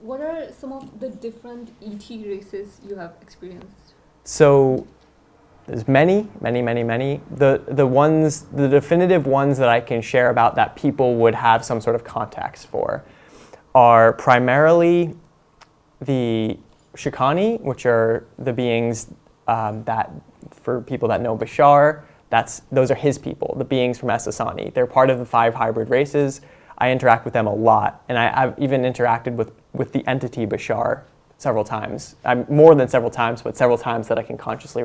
what are some of the different ET races you have experienced? So there's many. The definitive ones that I can share about that people would have some sort of context for are primarily the Shikani, which are the beings that, for people that know Bashar, those are his people, the beings from Essassani. They're part of the 5 hybrid races. I interact with them a lot, and I've even interacted with the entity Bashar several times. More than several times, but several times that I can consciously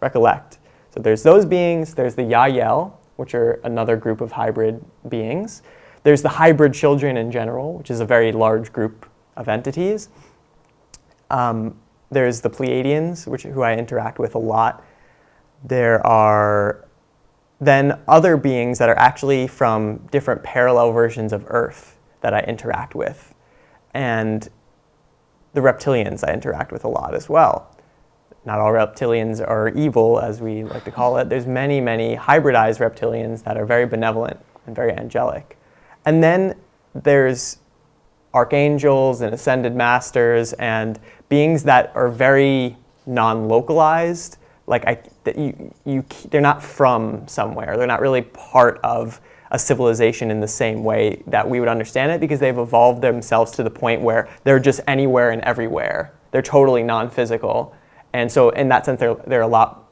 recollect. So there's those beings, there's the YahYel, which are another group of hybrid beings. There's the hybrid children in general, which is a very large group of entities. There's the Pleiadians, who I interact with a lot. There are then other beings that are actually from different parallel versions of Earth that I interact with. And the reptilians I interact with a lot as well. Not all reptilians are evil, as we like to call it. There's many, many hybridized reptilians that are very benevolent and very angelic. And then there's archangels and ascended masters and beings that are very non-localized. They're not from somewhere. They're not really part of a civilization in the same way that we would understand it, because they've evolved themselves to the point where they're just anywhere and everywhere. They're totally non-physical. And so in that sense, they're a lot,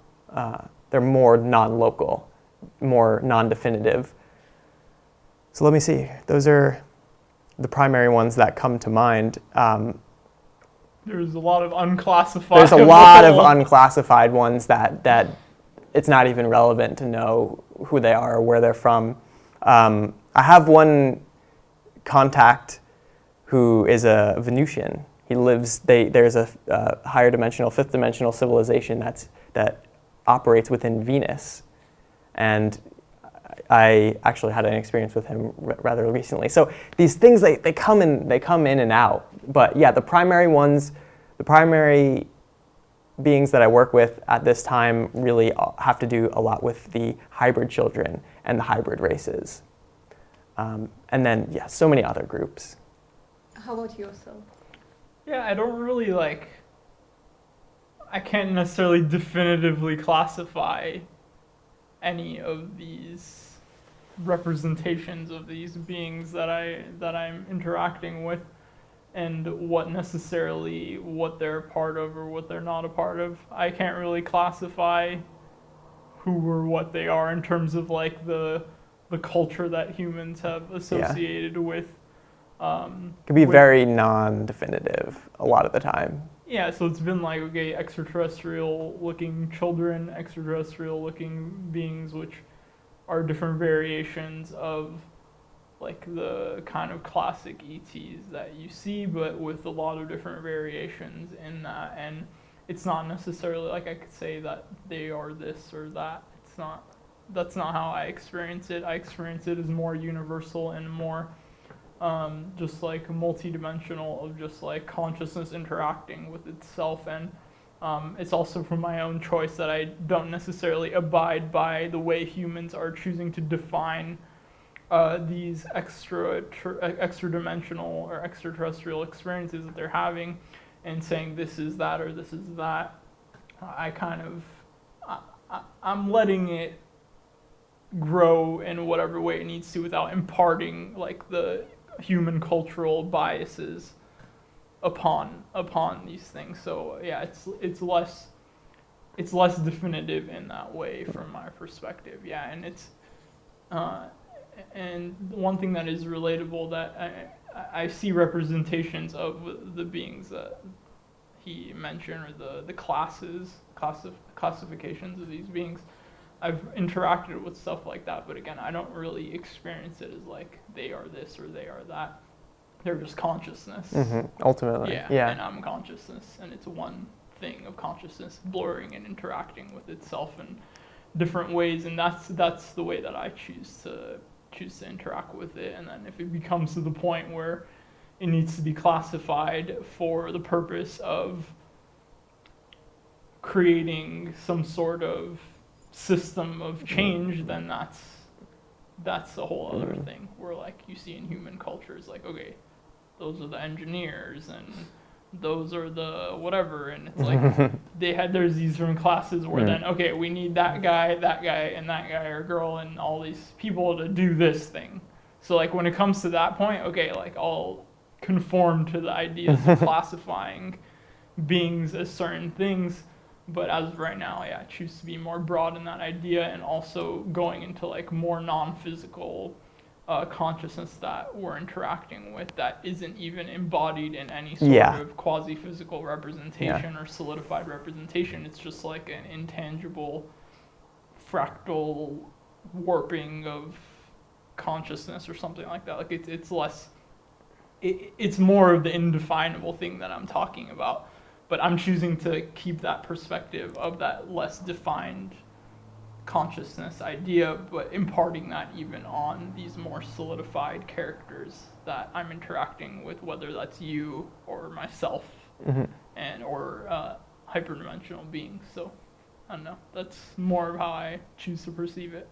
they're more non-local, more non-definitive. So let me see. Those are the primary ones that come to mind. There's a lot of unclassified. There's a lot of unclassified ones that it's not even relevant to know who they are or where they're from. I have one contact who is a Venusian. He lives. There's a higher dimensional, 5th dimensional civilization that operates within Venus, and I actually had an experience with him rather recently. So these things they come in and out. But yeah, the primary beings that I work with at this time really have to do a lot with the hybrid children and the hybrid races. And then, yeah, so many other groups. How about yourself? Yeah, I don't really I can't necessarily definitively classify any of these representations of these beings that I'm interacting with, and what they're a part of or what they're not a part of. I can't really classify who or what they are in terms of the culture that humans have associated with. Could be very non-definitive a lot of the time. Yeah, so it's been extraterrestrial-looking children, extraterrestrial-looking beings, which are different variations of the kind of classic ETs that you see, but with a lot of different variations in that. And it's not necessarily I could say that they are this or that. That's not how I experience it. I experience it as more universal and more just multi-dimensional, of just consciousness interacting with itself. And it's also from my own choice that I don't necessarily abide by the way humans are choosing to define these extra-dimensional or extraterrestrial experiences that they're having, and saying this is that or this is that. I'm letting it grow in whatever way it needs to without imparting the human cultural biases upon these things. So yeah, it's less definitive in that way from my perspective. Yeah, and it's and one thing that is relatable, that I see representations of the beings that he mentioned, or the classifications of these beings. I've interacted with stuff like that, but again, I don't really experience it as they are this or they are that. They're just consciousness. Mm-hmm. Ultimately, yeah. And I'm consciousness, and it's one thing of consciousness blurring and interacting with itself in different ways, and that's the way that I choose to interact with it. And then if it becomes to the point where it needs to be classified for the purpose of creating some sort of system of change, then that's a whole other thing, where you see in human culture, it's okay, those are the engineers, and those are the whatever, and it's like there's these different classes where then, okay, we need that guy, and that guy or girl, and all these people to do this thing. So like when it comes to that point, okay, like I'll conform to the ideas of classifying beings as certain things, but as of right now, I choose to be more broad in that idea, and also going into like more non-physical consciousness that we're interacting with that isn't even embodied in any sort of quasi-physical representation or solidified representation. It's just like an intangible fractal warping of consciousness or something like that. Like it's less, it's more of the indefinable thing that I'm talking about, but I'm choosing to keep that perspective of that less defined consciousness idea, but imparting that even on these more solidified characters that I'm interacting with, whether that's you or myself, and or hyperdimensional beings. So I don't know, that's more of how I choose to perceive it.